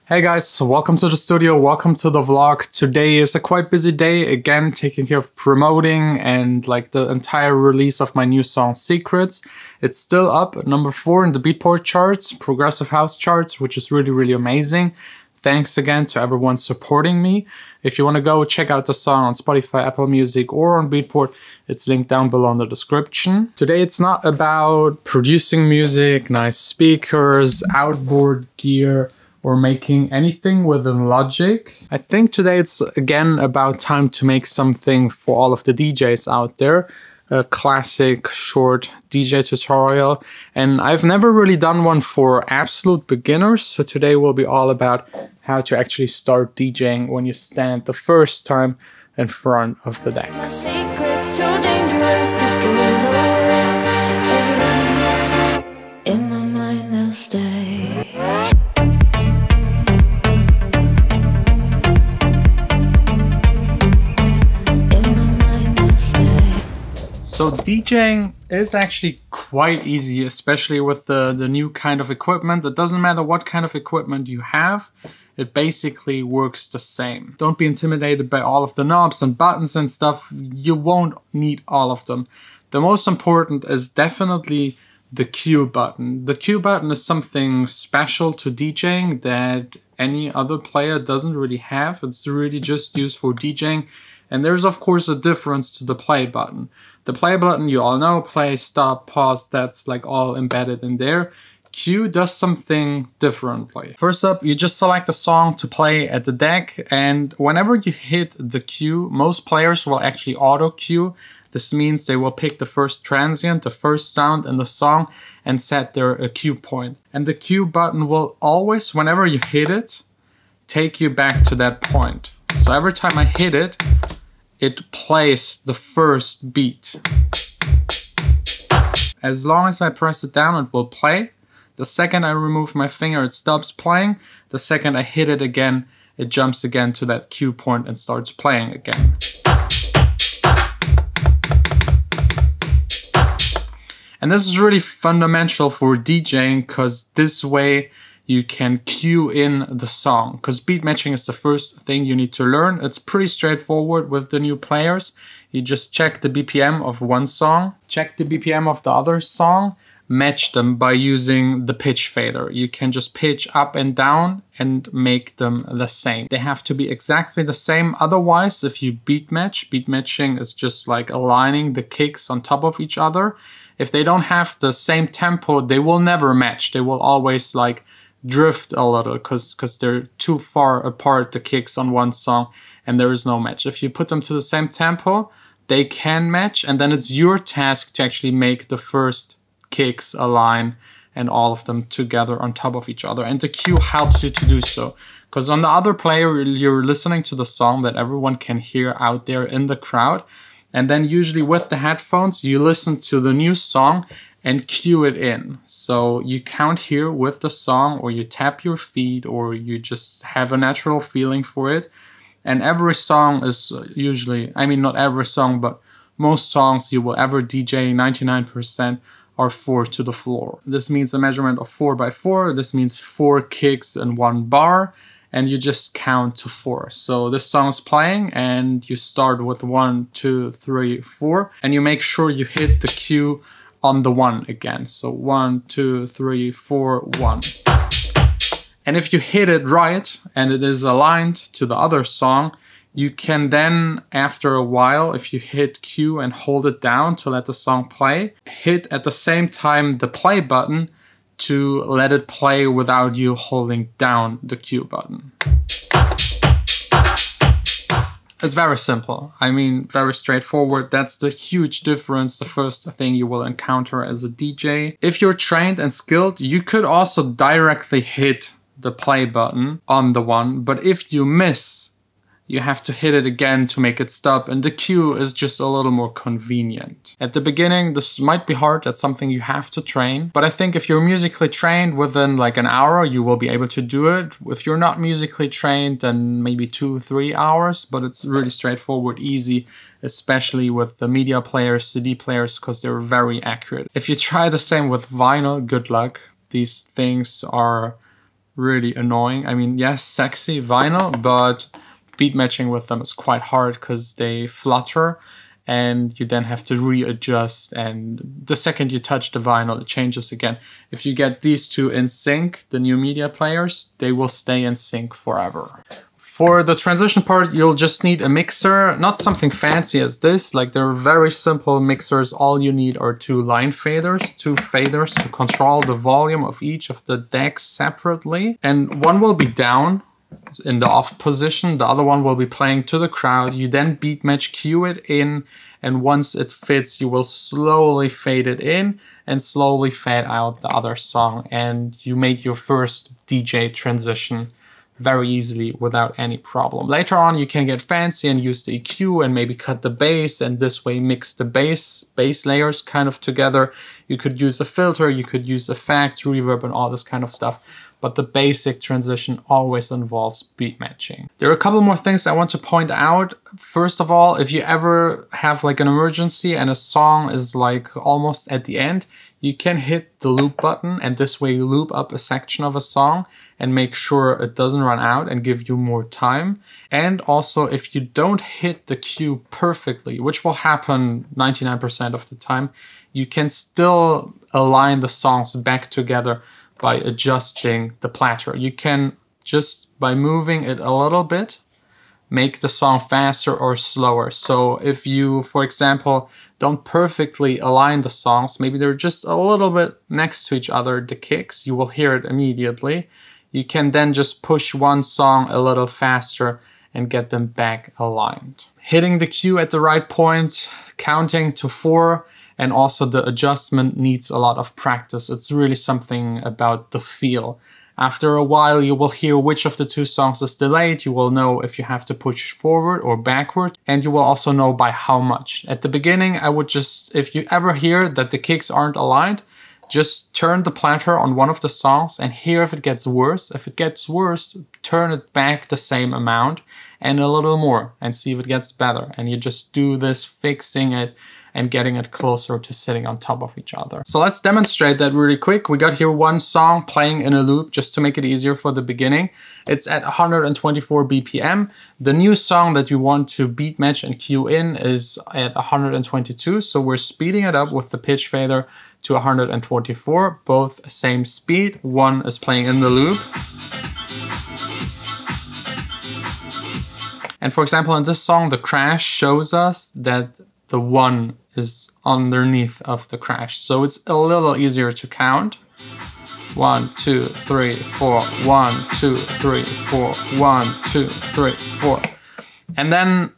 Hey guys, so welcome to the studio, welcome to the vlog. Today is a quite busy day, again taking care of promoting and like the entire release of my new song Secrets. It's still up at number 4 in the Beatport charts, progressive house charts, which is really amazing. Thanks again to everyone supporting me. If you want to go check out the song on Spotify, Apple Music or on Beatport, it's linked down below in the description. Today it's not about producing music, nice speakers, outboard gear, or making anything within Logic. I think today it's again about time to make something for all of the DJs out there. A classic short DJ tutorial. And I've never really done one for absolute beginners. So today will be all about how to actually start DJing when you stand the first time in front of the deck. My secret's too dangerous to give away. In my mind they'll stay. So DJing is actually quite easy, especially with the new kind of equipment. It doesn't matter what kind of equipment you have, it basically works the same. Don't be intimidated by all of the knobs and buttons and stuff. You won't need all of them. The most important is definitely the Q button. The Q button is something special to DJing that any other player doesn't really have. It's really just used for DJing. And there's of course a difference to the play button. The play button, you all know, play, stop, pause, that's like all embedded in there. Q does something differently. First up, you just select a song to play at the deck, and whenever you hit the Q, most players will actually auto cue. This means they will pick the first transient, the first sound in the song, and set their cue point. And the Q button will always, whenever you hit it, take you back to that point. So every time I hit it, it plays the first beat. As long as I press it down, it will play. The second I remove my finger, it stops playing. The second I hit it again, it jumps again to that cue point and starts playing again. And this is really fundamental for DJing, because this way you can cue in the song, because beat matching is the first thing you need to learn. It's pretty straightforward with the new players. You just check the BPM of one song, check the BPM of the other song, match them by using the pitch fader. You can just pitch up and down and make them the same. They have to be exactly the same. Otherwise, if you beat matching is just like aligning the kicks on top of each other. If they don't have the same tempo, they will never match. They will always like drift a little because they're too far apart, the kicks on one song, and there is no match. If you put them to the same tempo, they can match, and then it's your task to actually make the first kicks align and all of them together on top of each other. And the cue helps you to do so, because on the other player, you're listening to the song that everyone can hear out there in the crowd, and then usually with the headphones, you listen to the new song and cue it in. So you count here with the song, or you tap your feet, or you just have a natural feeling for it. And every song is usually, I mean not every song, but most songs you will ever DJ, 99%, are 4 to the floor. This means a measurement of 4x4. This means 4 kicks in 1 bar, and you just count to 4. So this song is playing and you start with 1, 2, 3, 4, and you make sure you hit the cue on the 1 again. So 1, 2, 3, 4, 1. And if you hit it right and it is aligned to the other song, you can then, after a while, if you hit Q and hold it down to let the song play, hit at the same time the play button to let it play without you holding down the Q button. It's very simple. I mean, very straightforward. That's the huge difference, the first thing you will encounter as a DJ. If you're trained and skilled, you could also directly hit the play button on the 1, but if you miss, you have to hit it again to make it stop, and the cue is just a little more convenient. At the beginning, this might be hard, that's something you have to train, but I think if you're musically trained, within like an hour, you will be able to do it. If you're not musically trained, then maybe 2-3 hours, but it's really straightforward, easy, especially with the media players, CD players, because they're very accurate. If you try the same with vinyl, good luck. These things are really annoying. I mean, yes, sexy vinyl, but beat matching with them is quite hard because they flutter and you then have to readjust, and the second you touch the vinyl it changes again. If you get these two in sync, the new media players, they will stay in sync forever. For the transition part, you'll just need a mixer, not something fancy as this, like they're very simple mixers. All you need are two line faders, two faders to control the volume of each of the decks separately. And one will be down in the off position, the other one will be playing to the crowd. You then beat match, cue it in, and once it fits, you will slowly fade it in and slowly fade out the other song. And you make your first DJ transition very easily without any problem. Later on, you can get fancy and use the EQ and maybe cut the bass, and this way mix the bass layers kind of together. You could use a filter, you could use effects, reverb, and all this kind of stuff. But the basic transition always involves beat matching. There are a couple more things I want to point out. First of all, if you ever have like an emergency and a song is like almost at the end, you can hit the loop button, and this way you loop up a section of a song and make sure it doesn't run out and give you more time. And also, if you don't hit the cue perfectly, which will happen 99% of the time, you can still align the songs back together by adjusting the platter. You can just, by moving it a little bit, make the song faster or slower. So if you, for example, don't perfectly align the songs, maybe they're just a little bit next to each other, the kicks, you will hear it immediately. You can then just push one song a little faster and get them back aligned. Hitting the cue at the right point, counting to 4, and also the adjustment needs a lot of practice. It's really something about the feel. After a while, you will hear which of the two songs is delayed. You will know if you have to push forward or backward, and you will also know by how much. At the beginning, I would just, if you ever hear that the kicks aren't aligned, just turn the platter on one of the songs and hear if it gets worse. If it gets worse, turn it back the same amount and a little more and see if it gets better. And you just do this, fixing it and getting it closer to sitting on top of each other. So let's demonstrate that really quick. We got here one song playing in a loop just to make it easier for the beginning. It's at 124 BPM. The new song that you want to beat match and cue in is at 122. So we're speeding it up with the pitch fader to 124, both same speed. One is playing in the loop. And for example, in this song, the crash shows us that the 1 is underneath of the crash. So it's a little easier to count. 1, 2, 3, 4, 1, 2, 3, 4, 1, 2, 3, 4. And then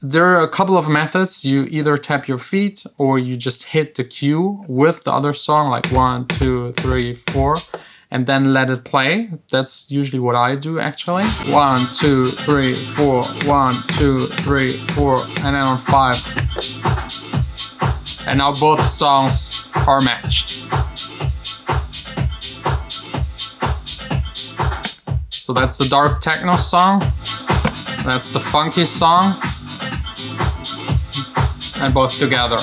there are a couple of methods. You either tap your feet or you just hit the cue with the other song, like 1, 2, 3, 4, and then let it play. That's usually what I do actually. 1, 2, 3, 4, 1, 2, 3, 4, and then on 5. And now both songs are matched. So that's the dark techno song. That's the funky song. And both together.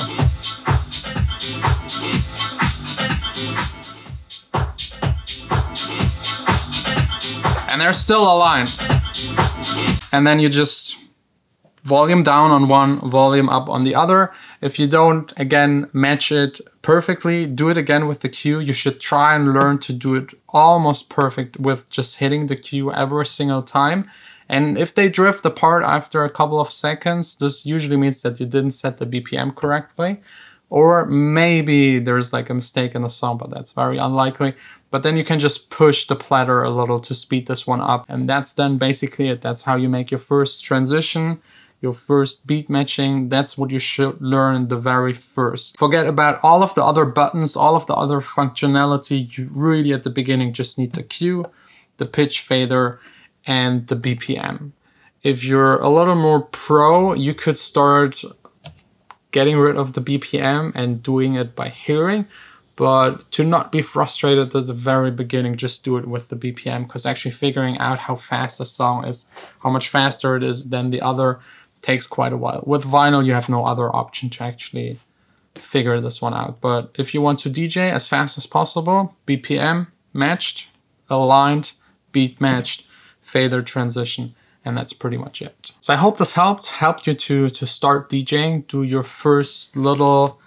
And they're still aligned. And then you just volume down on one, volume up on the other. If you don't, again, match it perfectly, do it again with the cue. You should try and learn to do it almost perfect with just hitting the cue every single time. And if they drift apart after a couple of seconds, this usually means that you didn't set the BPM correctly. Or maybe there's like a mistake in the song, but that's very unlikely. But then you can just push the platter a little to speed this one up. And that's then basically it. That's how you make your first transition, your first beat matching. That's what you should learn the very first. Forget about all of the other buttons, all of the other functionality. You really at the beginning just need the cue, the pitch fader, and the BPM. If you're a little more pro, you could start getting rid of the BPM and doing it by hearing. But to not be frustrated at the very beginning, just do it with the BPM, because actually figuring out how fast a song is, how much faster it is than the other, takes quite a while. With vinyl, you have no other option to actually figure this one out. But if you want to DJ as fast as possible, BPM matched, aligned, beat matched, fader transition, and that's pretty much it. So I hope this helped you to start DJing, do your first little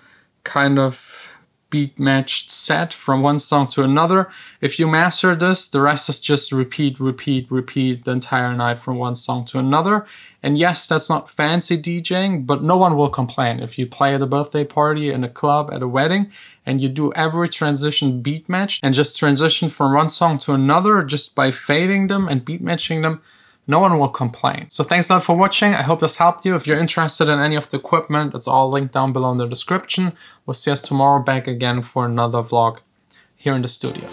kind of beat matched set from one song to another. If you master this, the rest is just repeat the entire night from one song to another. And yes, that's not fancy DJing, but no one will complain. If you play at a birthday party, in a club, at a wedding, and you do every transition beat matched and just transition from one song to another just by fading them and beat matching them, no one will complain. So thanks a lot for watching. I hope this helped you. If you're interested in any of the equipment, it's all linked down below in the description. We'll see us tomorrow back again for another vlog here in the studio.